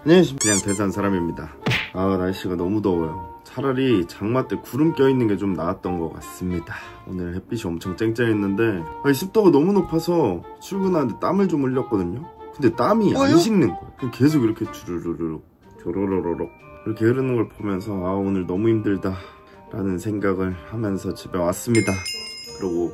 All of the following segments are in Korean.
안녕하십니까, 그냥 대산 사람입니다. 날씨가 너무 더워요. 차라리 장마 때 구름 껴있는 게 좀 나았던 것 같습니다. 오늘 햇빛이 엄청 쨍쨍했는데 습도가 너무 높아서 출근하는데 땀을 좀 흘렸거든요. 근데 땀이 안 식는 거예요. 계속 이렇게 주르르륵 조로로로록 이렇게 흐르는 걸 보면서 오늘 너무 힘들다 라는 생각을 하면서 집에 왔습니다. 그리고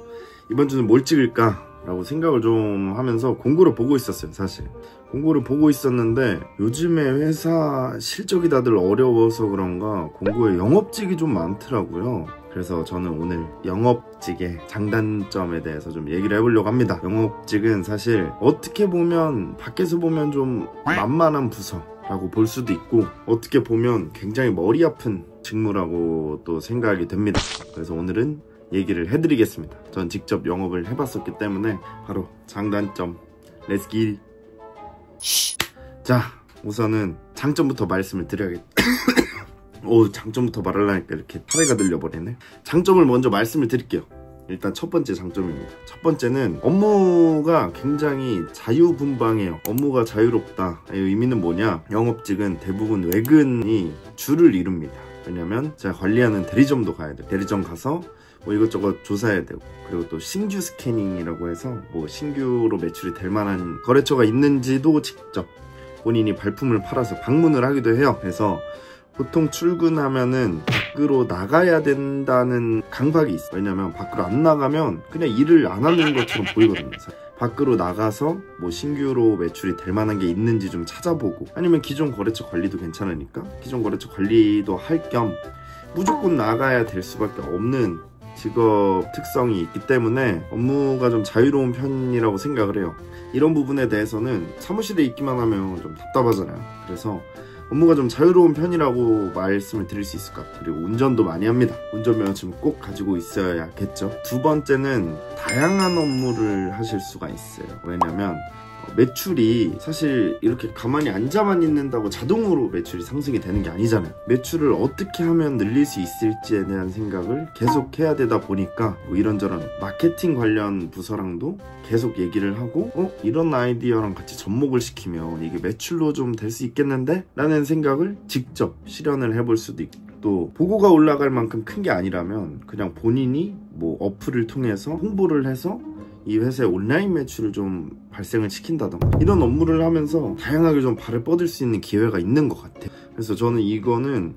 이번 주는 뭘 찍을까 라고 생각을 좀 하면서 공고를 보고 있었어요. 사실 공고를 보고 있었는데 요즘에 회사 실적이 다들 어려워서 그런가 공고에 영업직이 좀 많더라고요. 그래서 저는 오늘 영업직의 장단점에 대해서 좀 얘기를 해보려고 합니다. 영업직은 사실 어떻게 보면 밖에서 보면 좀 만만한 부서라고 볼 수도 있고, 어떻게 보면 굉장히 머리 아픈 직무라고 또 생각이 됩니다. 그래서 오늘은 얘기를 해드리겠습니다. 전 직접 영업을 해봤었기 때문에 바로 장단점 렛츠기. 자, 우선은 장점부터 말씀을 드려야겠다. 장점부터 말하려니까 이렇게 파래가 들려버리네. 장점을 먼저 말씀을 드릴게요. 일단 첫 번째 장점입니다. 첫 번째는 업무가 굉장히 자유분방해요. 업무가 자유롭다. 이 의미는 뭐냐, 영업직은 대부분 외근이 주를 이룹니다. 왜냐면 제가 관리하는 대리점도 가야 돼요. 대리점 가서 이것저것 조사해야 되고, 그리고 또 신규 스캐닝이라고 해서 신규로 매출이 될 만한 거래처가 있는지도 직접 본인이 발품을 팔아서 방문을 하기도 해요. 그래서 보통 출근하면은 밖으로 나가야 된다는 강박이 있어요. 왜냐면 밖으로 안 나가면 그냥 일을 안 하는 것처럼 보이거든요. 밖으로 나가서 신규로 매출이 될 만한 게 있는지 좀 찾아보고, 아니면 기존 거래처 관리도 괜찮으니까 기존 거래처 관리도 할 겸 무조건 나가야 될 수밖에 없는 직업 특성이 있기 때문에 업무가 좀 자유로운 편이라고 생각을 해요. 이런 부분에 대해서는 사무실에 있기만 하면 좀 답답하잖아요. 그래서 업무가 좀 자유로운 편이라고 말씀을 드릴 수 있을 것 같아요. 그리고 운전도 많이 합니다. 운전면허증 꼭 가지고 있어야겠죠. 두 번째는 다양한 업무를 하실 수가 있어요. 왜냐면 매출이 사실 이렇게 가만히 앉아만 있는다고 자동으로 매출이 상승이 되는 게 아니잖아요. 매출을 어떻게 하면 늘릴 수 있을지에 대한 생각을 계속 해야 되다 보니까 이런저런 마케팅 관련 부서랑도 계속 얘기를 하고 이런 아이디어랑 같이 접목을 시키면 이게 매출로 좀 될 수 있겠는데? 라는 생각을 직접 실현을 해볼 수도 있고, 또 보고가 올라갈 만큼 큰 게 아니라면 그냥 본인이 어플을 통해서 홍보를 해서 이 회사의 온라인 매출을 좀 발생을 시킨다던가, 이런 업무를 하면서 다양하게 좀 발을 뻗을 수 있는 기회가 있는 것 같아요. 그래서 저는 이거는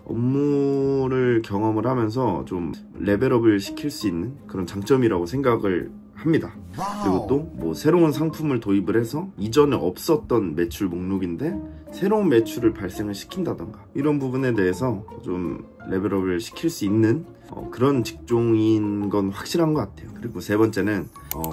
업무를 경험을 하면서 좀 레벨업을 시킬 수 있는 그런 장점이라고 생각을 합니다. 그리고 또 새로운 상품을 도입을 해서 이전에 없었던 매출 목록인데 새로운 매출을 발생을 시킨다던가, 이런 부분에 대해서 좀 레벨업을 시킬 수 있는 그런 직종인 건 확실한 것 같아요. 그리고 세 번째는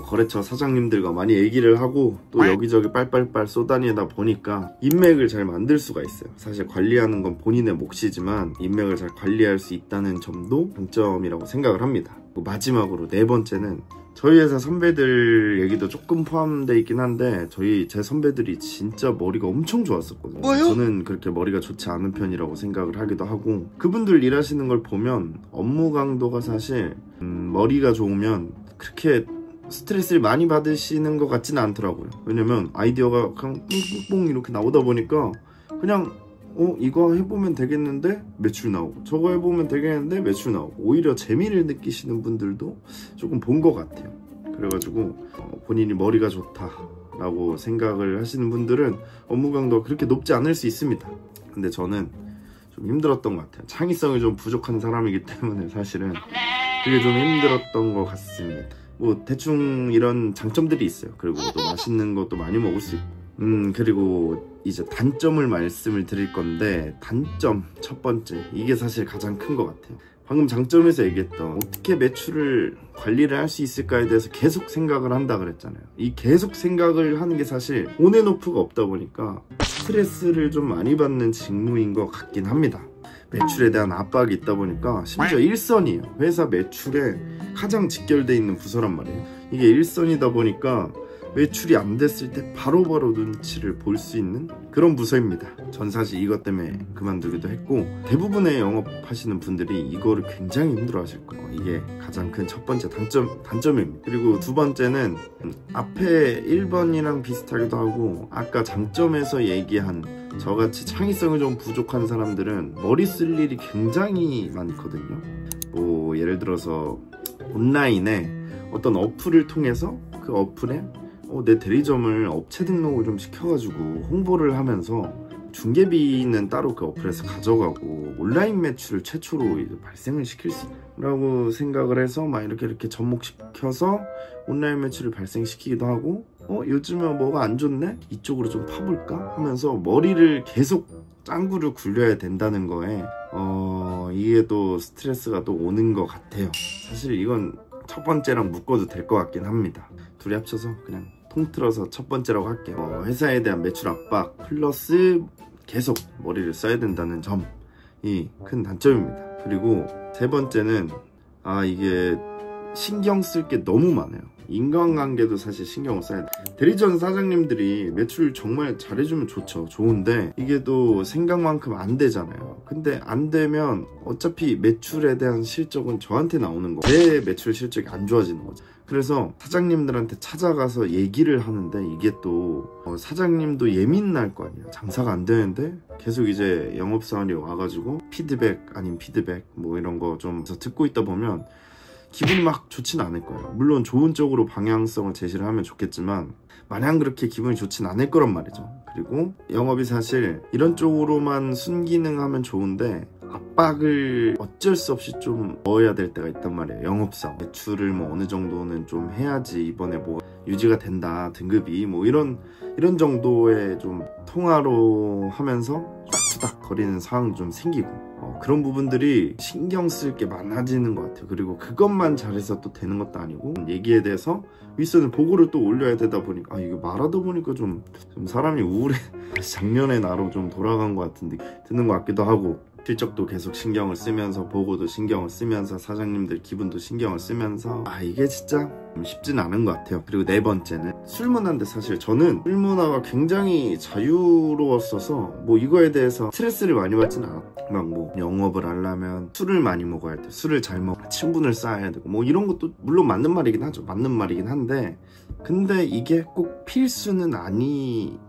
거래처 사장님들과 많이 얘기를 하고 또 여기저기 빨빨빨 쏘다니다 보니까 인맥을 잘 만들 수가 있어요. 사실 관리하는 건 본인의 몫이지만 인맥을 잘 관리할 수 있다는 점도 장점이라고 생각을 합니다. 마지막으로 네 번째는 저희 회사 선배들 얘기도 조금 포함되어 있긴 한데, 제 선배들이 진짜 머리가 엄청 좋았었거든요. 저는 그렇게 머리가 좋지 않은 편이라고 생각을 하기도 하고, 그분들 일하시는 걸 보면 업무 강도가 사실 머리가 좋으면 그렇게 스트레스를 많이 받으시는 것 같지는 않더라고요. 왜냐면 아이디어가 그냥 뿡뿡뿡 이렇게 나오다 보니까 그냥 이거 해보면 되겠는데 매출 나오고, 저거 해보면 되겠는데 매출 나오고, 오히려 재미를 느끼시는 분들도 조금 본 것 같아요. 그래가지고 본인이 머리가 좋다라고 생각을 하시는 분들은 업무 강도가 그렇게 높지 않을 수 있습니다. 근데 저는 좀 힘들었던 것 같아요. 창의성이 좀 부족한 사람이기 때문에 사실은 그게 좀 힘들었던 것 같습니다. 대충 이런 장점들이 있어요. 그리고 또 맛있는 것도 많이 먹을 수 있고, 그리고 이제 단점을 말씀을 드릴 건데, 단점 첫 번째, 이게 사실 가장 큰 것 같아요. 방금 장점에서 얘기했던 어떻게 매출을 관리를 할 수 있을까에 대해서 계속 생각을 한다 그랬잖아요. 이 계속 생각을 하는 게 사실 온앤오프가 없다 보니까 스트레스를 좀 많이 받는 직무인 것 같긴 합니다. 매출에 대한 압박이 있다 보니까 심지어 일선이에요. 회사 매출에 가장 직결돼 있는 부서란 말이에요. 이게 일선이다 보니까 매출이 안 됐을 때 바로바로 눈치를 볼 수 있는 그런 부서입니다. 전 사실 이것 때문에 그만두기도 했고, 대부분의 영업하시는 분들이 이거를 굉장히 힘들어 하실 거예요. 이게 가장 큰 첫 번째 단점입니다. 그리고 두 번째는 앞에 1번이랑 비슷하기도 하고, 아까 장점에서 얘기한 저같이 창의성이 좀 부족한 사람들은 머리 쓸 일이 굉장히 많거든요. 뭐 예를 들어서 온라인에 어떤 어플을 통해서 그 어플에 내 대리점을 업체 등록을 좀 시켜가지고 홍보를 하면서 중개비는 따로 그 어플에서 가져가고 온라인 매출을 최초로 발생을 시킬 수 있다고 생각을 해서 막 이렇게 접목시켜서 온라인 매출을 발생시키기도 하고, 요즘에 뭐가 안 좋네? 이쪽으로 좀 파볼까? 하면서 머리를 계속 짱구를 굴려야 된다는 거에 이게 또 스트레스가 또 오는 것 같아요. 사실 이건 첫 번째랑 묶어도 될 것 같긴 합니다. 둘이 합쳐서 그냥 통틀어서 첫 번째라고 할게요. 회사에 대한 매출 압박 플러스 계속 머리를 써야 된다는 점이 큰 단점입니다. 그리고 세 번째는 이게 신경 쓸 게 너무 많아요. 인간관계도 사실 신경을 써야 돼. 대리점 사장님들이 매출 정말 잘해주면 좋죠. 좋은데 이게 또 생각만큼 안 되잖아요. 근데 안 되면 어차피 매출에 대한 실적은 저한테 나오는 거고, 제 매출 실적이 안 좋아지는 거죠. 그래서 사장님들한테 찾아가서 얘기를 하는데, 이게 또 사장님도 예민할 거 아니에요. 장사가 안 되는데 계속 이제 영업사원이 와가지고 피드백 아닌 피드백 뭐 이런 거 좀 듣고 있다 보면 기분이 막 좋진 않을 거예요. 물론 좋은 쪽으로 방향성을 제시를 하면 좋겠지만 마냥 그렇게 기분이 좋진 않을 거란 말이죠. 그리고 영업이 사실 이런 쪽으로만 순기능하면 좋은데 압박을 어쩔 수 없이 좀 넣어야 될 때가 있단 말이에요. 영업상 매출을 뭐 어느 정도는 좀 해야지 이번에 뭐 유지가 된다, 등급이 뭐 이런 정도의 좀 통화로 하면서 투닥투닥 거리는 상황도 좀 생기고, 그런 부분들이 신경 쓸 게 많아지는 것 같아요. 그리고 그것만 잘해서 또 되는 것도 아니고, 얘기에 대해서 윗선을 보고를 또 올려야 되다 보니까 이거 말하다 보니까 좀 사람이 우울해. 작년의 나로 좀 돌아간 것 같은데 드는 것 같기도 하고, 실적도 계속 신경을 쓰면서 보고도 신경을 쓰면서 사장님들 기분도 신경을 쓰면서 이게 진짜 쉽진 않은 것 같아요. 그리고 네 번째는 술 문화인데, 사실 저는 술 문화가 굉장히 자유로웠어서 뭐 이거에 대해서 스트레스를 많이 받진 않았고, 막 뭐 영업을 하려면 술을 많이 먹어야 돼, 술을 잘 먹어 친분을 쌓아야 되고 뭐 이런 것도 물론 맞는 말이긴 하죠. 맞는 말이긴 한데, 근데 이게 꼭 필수는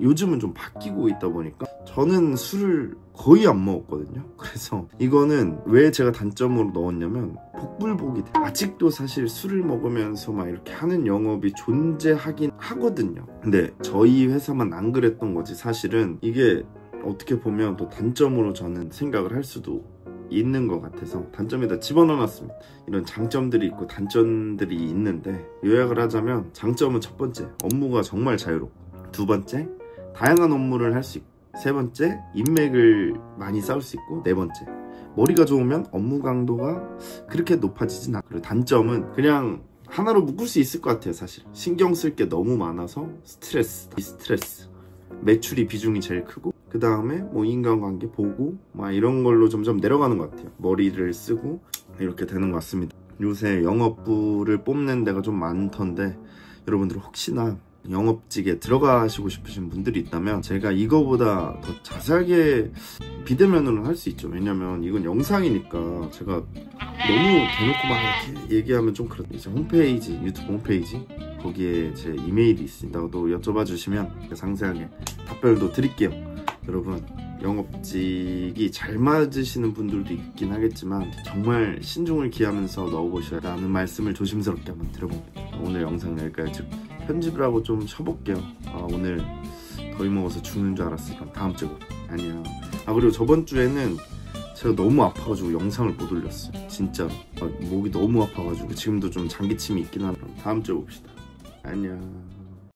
요즘은 좀 바뀌고 있다 보니까 저는 술을 거의 안 먹었거든요. 그래서 이거는 왜 제가 단점으로 넣었냐면 복불복이 돼. 아직도 사실 술을 먹으면서 막 이렇게 하는 영업이 존재하긴 하거든요. 근데 저희 회사만 안 그랬던 거지, 사실은 이게 어떻게 보면 또 단점으로 저는 생각을 할 수도 있는 것 같아서 단점에다 집어넣어놨습니다. 이런 장점들이 있고 단점들이 있는데, 요약을 하자면 장점은 첫 번째, 업무가 정말 자유롭고, 두 번째, 다양한 업무를 할 수 있고, 세 번째, 인맥을 많이 쌓을 수 있고, 네 번째, 머리가 좋으면 업무 강도가 그렇게 높아지진 않아요. 그리고 단점은 그냥 하나로 묶을 수 있을 것 같아요. 사실 신경 쓸 게 너무 많아서 스트레스, 매출이 비중이 제일 크고, 그 다음에 뭐 인간관계 보고 막 이런 걸로 점점 내려가는 것 같아요. 머리를 쓰고 이렇게 되는 것 같습니다. 요새 영업부를 뽑는 데가 좀 많던데, 여러분들 혹시나 영업직에 들어가시고 싶으신 분들이 있다면 제가 이거보다 더 자세하게 비대면으로는 할 수 있죠. 왜냐면 이건 영상이니까 제가 너무 대놓고 막 이렇게 얘기하면 좀 그렇죠. 이제 홈페이지, 유튜브 홈페이지 거기에 제 이메일이 있습니다. 또 여쭤봐 주시면 상세하게 답변도 드릴게요. 여러분, 영업직이 잘 맞으시는 분들도 있긴 하겠지만 정말 신중을 기하면서 넣어보셔야 하는 말씀을 조심스럽게 한번 드려봅니다. 오늘 영상 여기까지. 편집을 하고 좀 쉬어볼게요. 오늘 더위 먹어서 죽는 줄 알았으니까 다음 주에 아니야. 그리고 저번 주에는 제가 너무 아파가지고 영상을 못 올렸어요. 진짜로 목이 너무 아파가지고 지금도 좀 장기침이 있긴 한데 다음 주에 봅시다. 안녕.